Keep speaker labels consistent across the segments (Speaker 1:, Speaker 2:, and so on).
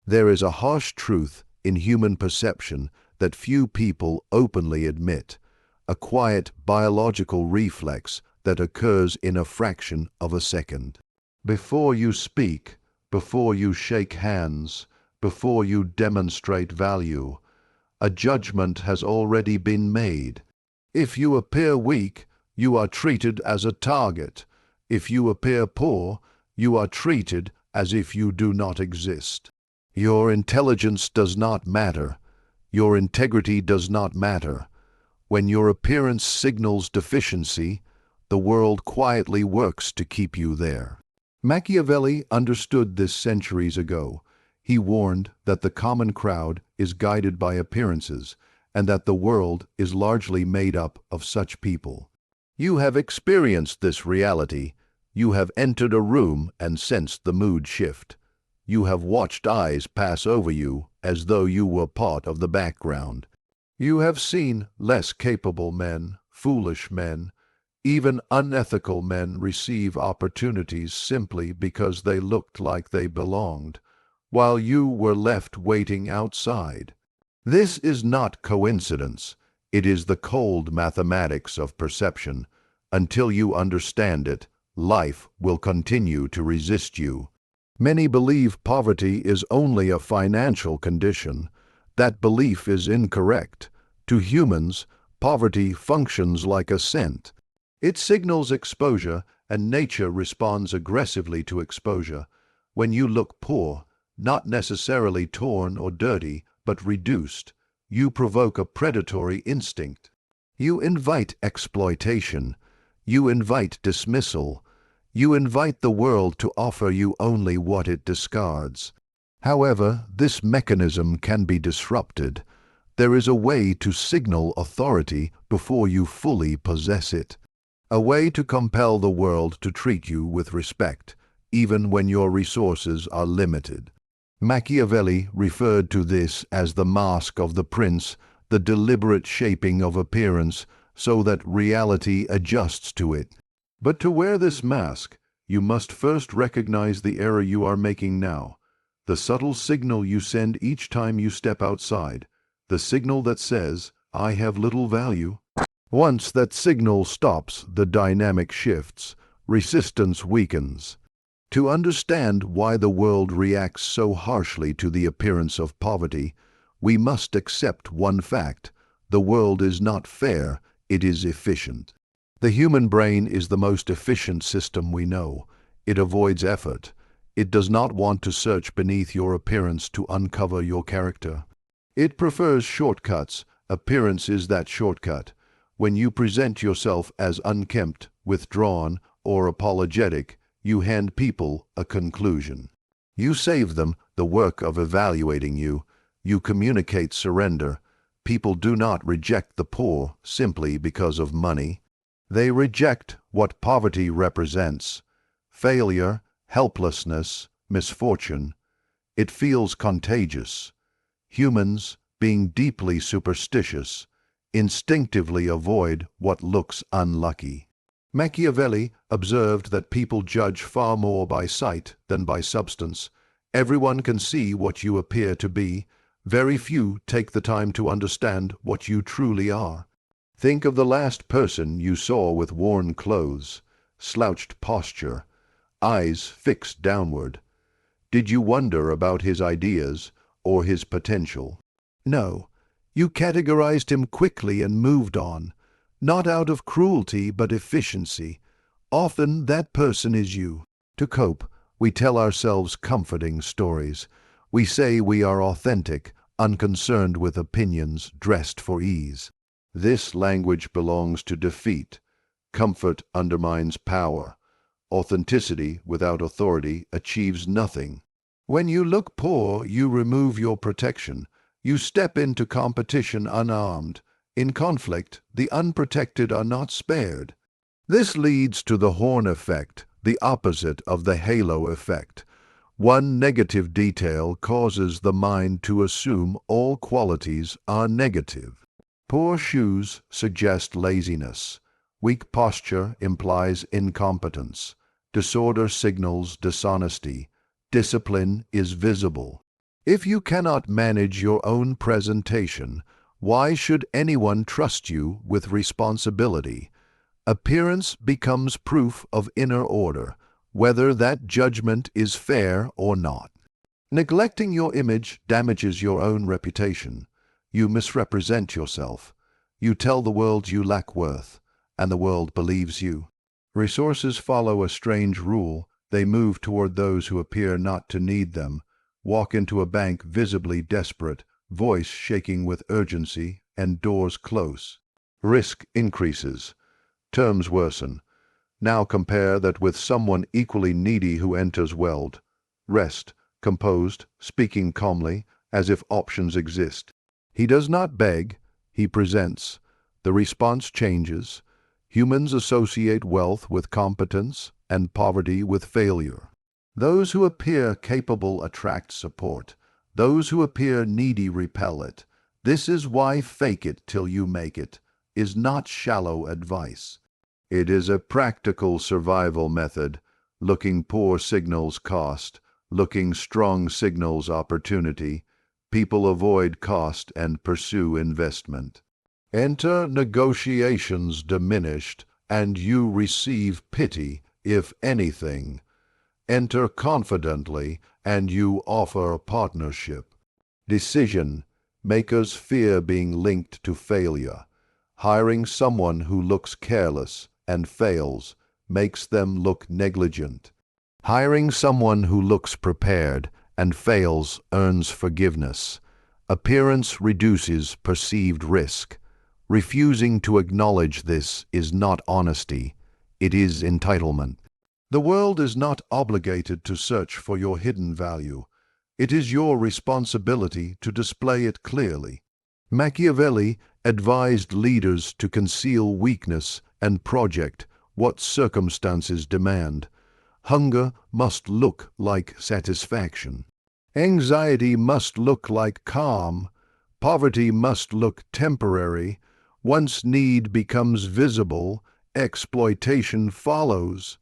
Speaker 1: There is a harsh truth in human perception that few people openly admit, a quiet biological reflex that occurs in a fraction of a second. Before you speak, before you shake hands, before you demonstrate value, a judgment has already been made. If you appear weak, you are treated as a target. If you appear poor, you are treated as if you do not exist. Your intelligence does not matter. Your integrity does not matter. When your appearance signals deficiency, the world quietly works to keep you there. Machiavelli understood this centuries ago. He warned that the common crowd is guided by appearances, and that the world is largely made up of such people. You have experienced this reality. You have entered a room and sensed the mood shift. You have watched eyes pass over you as though you were part of the background. You have seen less capable men, foolish men, even unethical men receive opportunities simply because they looked like they belonged, while you were left waiting outside. This is not coincidence. It is the cold mathematics of perception. Until you understand it, life will continue to resist you. Many believe poverty is only a financial condition. That belief is incorrect. To humans, poverty functions like a scent. It signals exposure, and nature responds aggressively to exposure. When you look poor, not necessarily torn or dirty, but reduced, you provoke a predatory instinct. You invite exploitation. You invite dismissal. You invite the world to offer you only what it discards. However, this mechanism can be disrupted. There is a way to signal authority before you fully possess it. A way to compel the world to treat you with respect, even when your resources are limited. Machiavelli referred to this as the mask of the prince, the deliberate shaping of appearance so that reality adjusts to it. But to wear this mask, you must first recognize the error you are making now, the subtle signal you send each time you step outside, the signal that says, "I have little value." Once that signal stops, the dynamic shifts, resistance weakens. To understand why the world reacts so harshly to the appearance of poverty, we must accept one fact: the world is not fair, it is efficient. The human brain is the most efficient system we know. It avoids effort. It does not want to search beneath your appearance to uncover your character. It prefers shortcuts. Appearance is that shortcut. When you present yourself as unkempt, withdrawn, or apologetic, you hand people a conclusion. You save them the work of evaluating you. You communicate surrender. People do not reject the poor simply because of money. They reject what poverty represents: failure, helplessness, misfortune. It feels contagious. Humans, being deeply superstitious, instinctively avoid what looks unlucky. Machiavelli observed that people judge far more by sight than by substance. Everyone can see what you appear to be. Very few take the time to understand what you truly are. Think of the last person you saw with worn clothes, slouched posture, eyes fixed downward. Did you wonder about his ideas or his potential? No. You categorized him quickly and moved on, not out of cruelty but efficiency. Often that person is you. To cope, we tell ourselves comforting stories. We say we are authentic, unconcerned with opinions dressed for ease. This language belongs to defeat. Comfort undermines power. Authenticity without authority achieves nothing. When you look poor, you remove your protection. You step into competition unarmed. In conflict, the unprotected are not spared. This leads to the horn effect, the opposite of the halo effect. One negative detail causes the mind to assume all qualities are negative. Poor shoes suggest laziness. Weak posture implies incompetence. Disorder signals dishonesty. Discipline is visible. If you cannot manage your own presentation, why should anyone trust you with responsibility? Appearance becomes proof of inner order, whether that judgment is fair or not. Neglecting your image damages your own reputation. You misrepresent yourself. You tell the world you lack worth, and the world believes you. Resources follow a strange rule. They move toward those who appear not to need them. Walk into a bank visibly desperate, voice shaking with urgency, and doors close. Risk increases. Terms worsen. Now compare that with someone equally needy who enters welled. Rest, composed, speaking calmly, as if options exist. He does not beg, he presents. The response changes. Humans associate wealth with competence and poverty with failure. Those who appear capable attract support. Those who appear needy repel it. This is why fake it till you make it is not shallow advice. It is a practical survival method. Looking poor signals cost. Looking strong signals opportunity. People avoid cost and pursue investment. Enter negotiations diminished, and you receive pity, if anything. Enter confidently, and you offer partnership. Decision makers fear being linked to failure. Hiring someone who looks careless and fails makes them look negligent. Hiring someone who looks prepared and fails earns forgiveness. Appearance reduces perceived risk. Refusing to acknowledge this is not honesty, it is entitlement. The world is not obligated to search for your hidden value. It is your responsibility to display it clearly. Machiavelli advised leaders to conceal weakness and project what circumstances demand. Hunger must look like satisfaction. Anxiety must look like calm. Poverty must look temporary. Once need becomes visible, exploitation follows.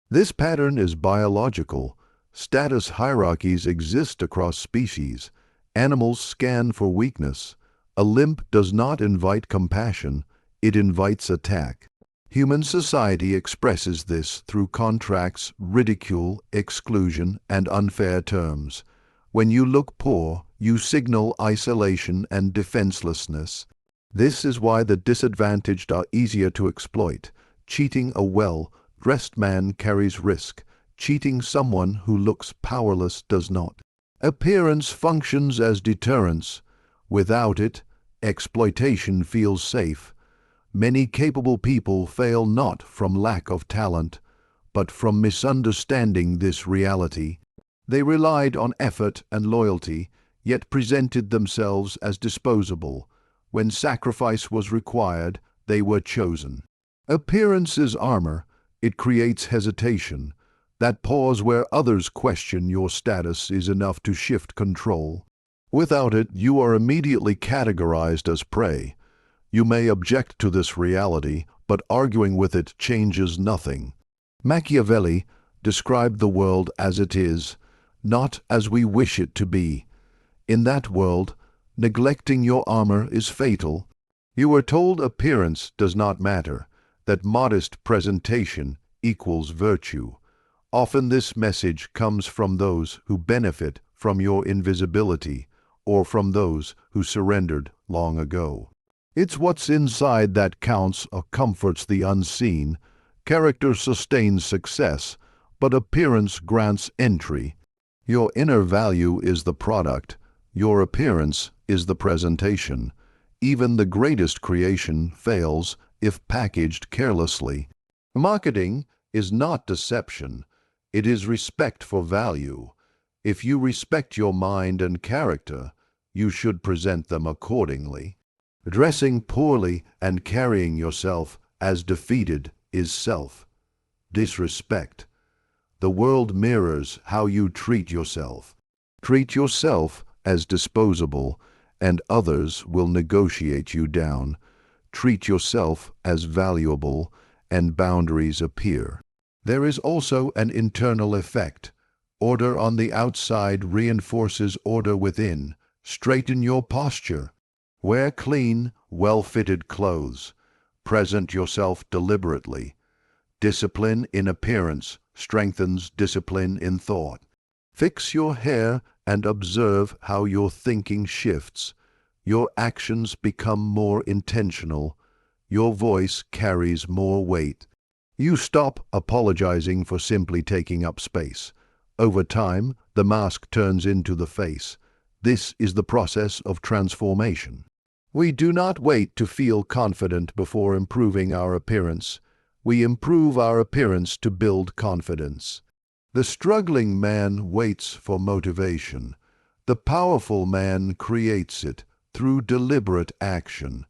Speaker 1: This pattern is biological. Status hierarchies exist across species. Animals scan for weakness. A limp does not invite compassion, it invites attack. Human society expresses this through contracts, ridicule, exclusion, and unfair terms. When you look poor, you signal isolation and defenselessness. This is why the disadvantaged are easier to exploit. Cheating a well-dressed man carries risk. Cheating someone who looks powerless does not. Appearance functions as deterrence. Without it, exploitation feels safe. Many capable people fail not from lack of talent, but from misunderstanding this reality. They relied on effort and loyalty, yet presented themselves as disposable. When sacrifice was required, they were chosen. Appearance is armor. It creates hesitation. That pause where others question your status is enough to shift control. Without it, you are immediately categorized as prey. You may object to this reality, but arguing with it changes nothing. Machiavelli described the world as it is, not as we wish it to be. In that world, neglecting your armor is fatal. You are told appearance does not matter, that modest presentation equals virtue. Often this message comes from those who benefit from your invisibility, or from those who surrendered long ago. It's what's inside that counts or comforts the unseen. Character sustains success, but appearance grants entry. Your inner value is the product. Your appearance is the presentation. Even the greatest creation fails if packaged carelessly. Marketing is not deception. It is respect for value. If you respect your mind and character, you should present them accordingly. Dressing poorly and carrying yourself as defeated is self-disrespect. The world mirrors how you treat yourself. Treat yourself as disposable, and others will negotiate you down. Treat yourself as valuable, and boundaries appear. There is also an internal effect. Order on the outside reinforces order within. Straighten your posture. Wear clean, well-fitted clothes. Present yourself deliberately. Discipline in appearance strengthens discipline in thought. Fix your hair and observe how your thinking shifts. Your actions become more intentional. Your voice carries more weight. You stop apologizing for simply taking up space. Over time, the mask turns into the face. This is the process of transformation. We do not wait to feel confident before improving our appearance. We improve our appearance to build confidence. The struggling man waits for motivation. The powerful man creates it through deliberate action.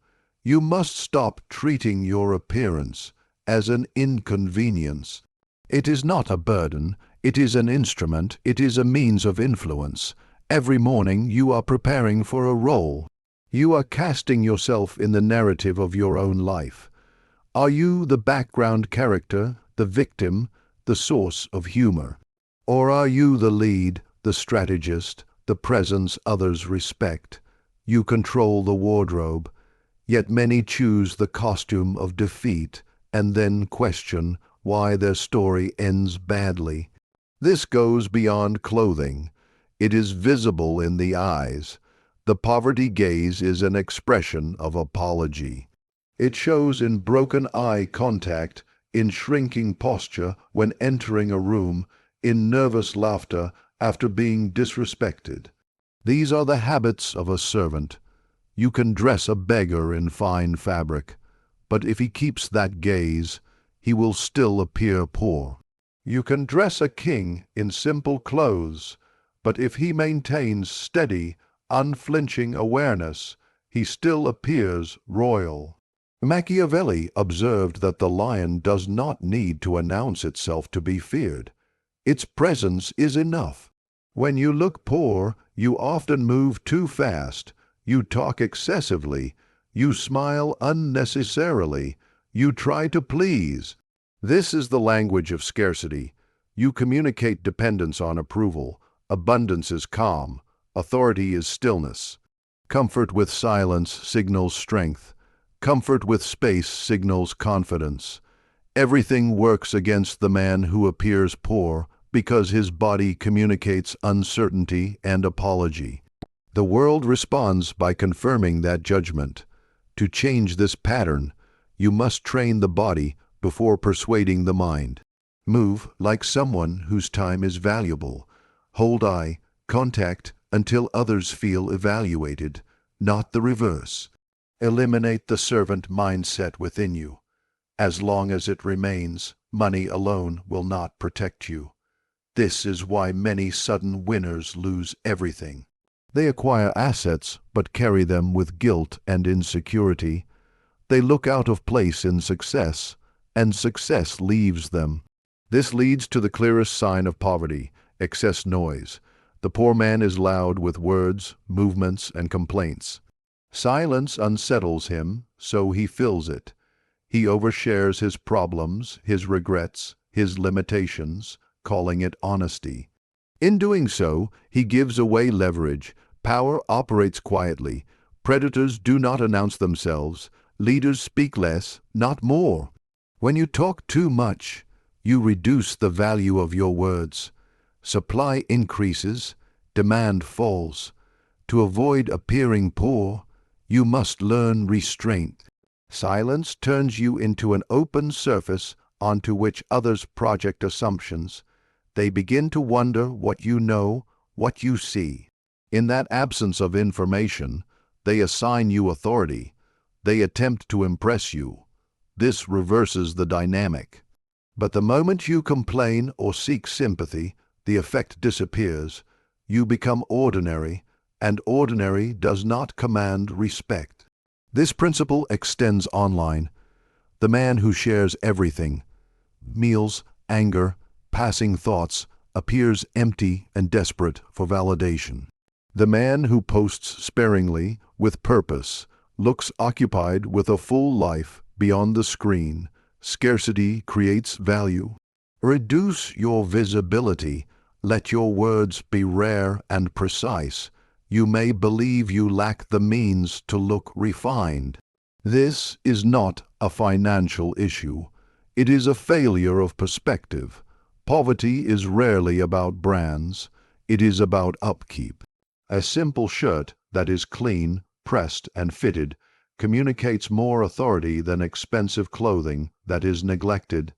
Speaker 1: You must stop treating your appearance as an inconvenience. It is not a burden. It is an instrument. It is a means of influence. Every morning you are preparing for a role. You are casting yourself in the narrative of your own life. Are you the background character, the victim, the source of humor? Or are you the lead, the strategist, the presence others respect? You control the wardrobe, yet many choose the costume of defeat and then question why their story ends badly. This goes beyond clothing. It is visible in the eyes. The poverty gaze is an expression of apology. It shows in broken eye contact, in shrinking posture when entering a room, in nervous laughter after being disrespected. These are the habits of a servant. You can dress a beggar in fine fabric, but if he keeps that gaze, he will still appear poor. You can dress a king in simple clothes, but if he maintains steady, unflinching awareness, he still appears royal. Machiavelli observed that the lion does not need to announce itself to be feared. Its presence is enough. When you look poor, you often move too fast. You talk excessively. You smile unnecessarily. You try to please. This is the language of scarcity. You communicate dependence on approval. Abundance is calm. Authority is stillness. Comfort with silence signals strength. Comfort with space signals confidence. Everything works against the man who appears poor because his body communicates uncertainty and apology. The world responds by confirming that judgment. To change this pattern, you must train the body before persuading the mind. Move like someone whose time is valuable. Hold eye contact until others feel evaluated, not the reverse. Eliminate the servant mindset within you. As long as it remains, money alone will not protect you. This is why many sudden winners lose everything. They acquire assets but carry them with guilt and insecurity. They look out of place in success, and success leaves them. This leads to the clearest sign of poverty: excess noise. The poor man is loud with words, movements, and complaints. Silence unsettles him, so he fills it. He overshares his problems, his regrets, his limitations, calling it honesty. In doing so, he gives away leverage. Power operates quietly. Predators do not announce themselves. Leaders speak less, not more. When you talk too much, you reduce the value of your words. Supply increases, demand falls. To avoid appearing poor, you must learn restraint. Silence turns you into an open surface onto which others project assumptions. They begin to wonder what you know, what you see. In that absence of information, they assign you authority. They attempt to impress you. This reverses the dynamic. But the moment you complain or seek sympathy, the effect disappears. You become ordinary, and ordinary does not command respect. This principle extends online. The man who shares everything, meals, anger, passing thoughts, appears empty and desperate for validation. The man who posts sparingly, with purpose, looks occupied with a full life beyond the screen. Scarcity creates value. Reduce your visibility. Let your words be rare and precise. You may believe you lack the means to look refined. This is not a financial issue. It is a failure of perspective. Poverty is rarely about brands. It is about upkeep. A simple shirt that is clean, pressed, and fitted communicates more authority than expensive clothing that is neglected.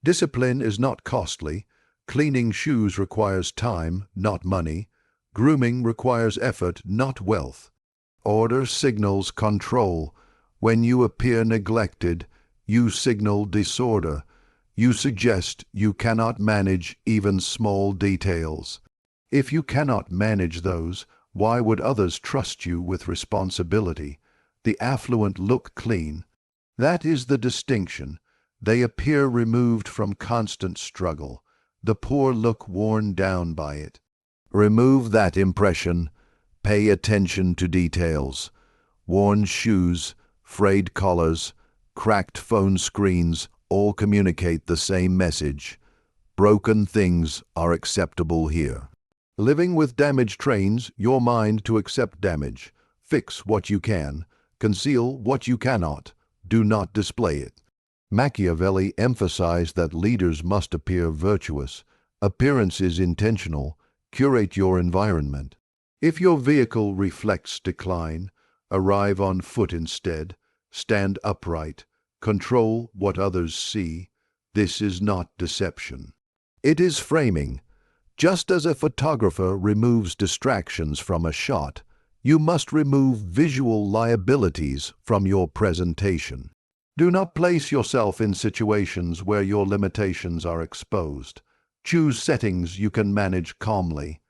Speaker 1: Discipline is not costly. Cleaning shoes requires time, not money. Grooming requires effort, not wealth. Order signals control. When you appear neglected, you signal disorder. You suggest you cannot manage even small details. If you cannot manage those, why would others trust you with responsibility? The affluent look clean. That is the distinction. They appear removed from constant struggle. The poor look worn down by it. Remove that impression. Pay attention to details. Worn shoes, frayed collars, cracked phone screens all communicate the same message. Broken things are acceptable here. Living with damage trains your mind to accept damage. Fix what you can. Conceal what you cannot. Do not display it. Machiavelli emphasized that leaders must appear virtuous. Appearance is intentional. Curate your environment. If your vehicle reflects decline, arrive on foot instead. Stand upright. Control what others see. This is not deception. It is framing. Just as a photographer removes distractions from a shot, you must remove visual liabilities from your presentation. Do not place yourself in situations where your limitations are exposed. Choose settings you can manage calmly.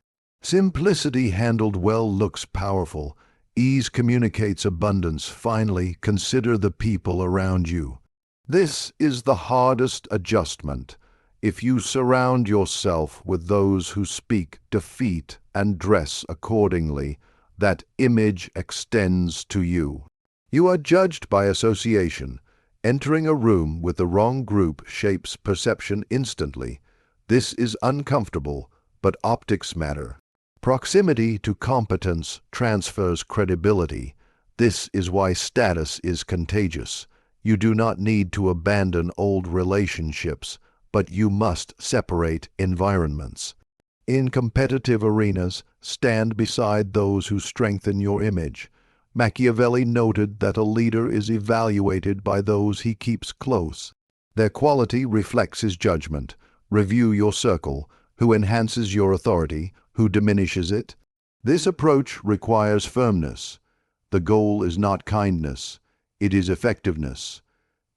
Speaker 1: Simplicity handled well looks powerful. Ease communicates abundance. Finally, consider the people around you. This is the hardest adjustment. If you surround yourself with those who speak defeat and dress accordingly, that image extends to you. You are judged by association. Entering a room with the wrong group shapes perception instantly. This is uncomfortable, but optics matter. Proximity to competence transfers credibility. This is why status is contagious. You do not need to abandon old relationships, but you must separate environments. In competitive arenas, stand beside those who strengthen your image. Machiavelli noted that a leader is evaluated by those he keeps close. Their quality reflects his judgment. Review your circle. Who enhances your authority? Who diminishes it? This approach requires firmness. The goal is not kindness. It is effectiveness.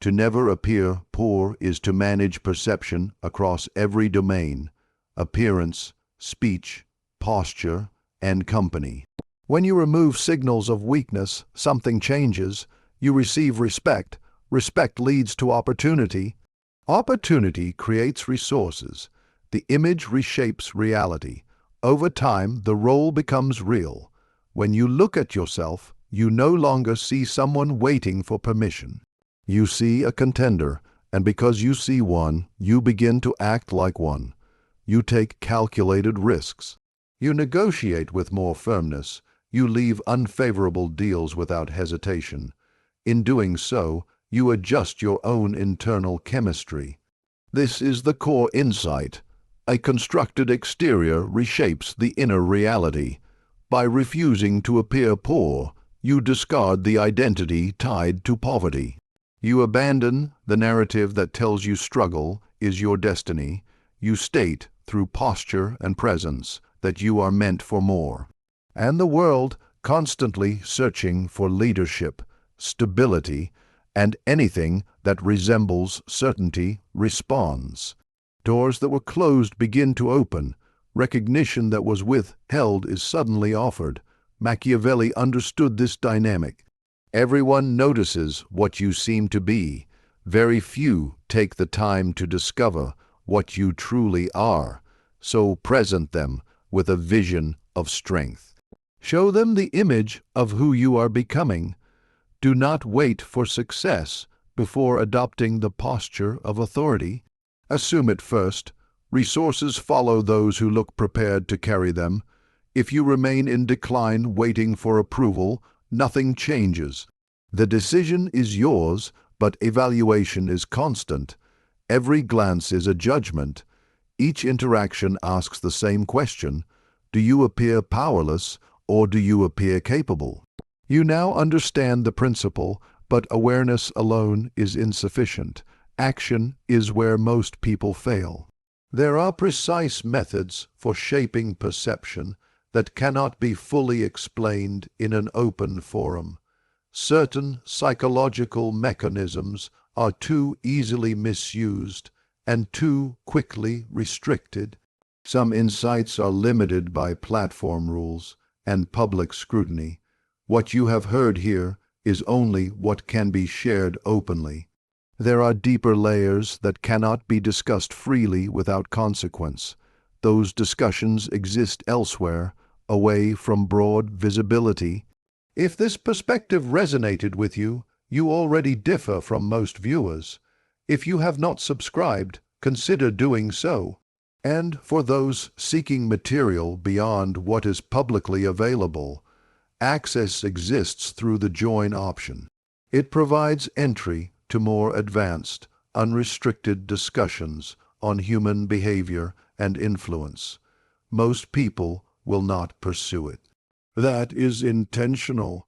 Speaker 1: To never appear poor is to manage perception across every domain: appearance, speech, posture, and company. When you remove signals of weakness, something changes. You receive respect. Respect leads to opportunity. Opportunity creates resources. The image reshapes reality. Over time, the role becomes real. When you look at yourself, you no longer see someone waiting for permission. You see a contender, and because you see one, you begin to act like one. You take calculated risks. You negotiate with more firmness. You leave unfavorable deals without hesitation. In doing so, you adjust your own internal chemistry. This is the core insight. A constructed exterior reshapes the inner reality. By refusing to appear poor, you discard the identity tied to poverty. You abandon the narrative that tells you struggle is your destiny. You state, through posture and presence, that you are meant for more. And the world, constantly searching for leadership, stability, and anything that resembles certainty, responds. Doors that were closed begin to open. Recognition that was withheld is suddenly offered. Machiavelli understood this dynamic. Everyone notices what you seem to be. Very few take the time to discover what you truly are. So present them with a vision of strength. Show them the image of who you are becoming. Do not wait for success before adopting the posture of authority. Assume it first. Resources follow those who look prepared to carry them. If you remain in decline waiting for approval, nothing changes. The decision is yours, but evaluation is constant. Every glance is a judgment. Each interaction asks the same question: do you appear powerless or do you appear capable? You now understand the principle, but awareness alone is insufficient. Action is where most people fail. There are precise methods for shaping perception that cannot be fully explained in an open forum. Certain psychological mechanisms are too easily misused and too quickly restricted. Some insights are limited by platform rules and public scrutiny. What you have heard here is only what can be shared openly. There are deeper layers that cannot be discussed freely without consequence. Those discussions exist elsewhere, away from broad visibility. If this perspective resonated with you, you already differ from most viewers. If you have not subscribed, consider doing so. And for those seeking material beyond what is publicly available, access exists through the Join option. It provides entry to more advanced, unrestricted discussions on human behavior and influence. Most people will not pursue it. That is intentional.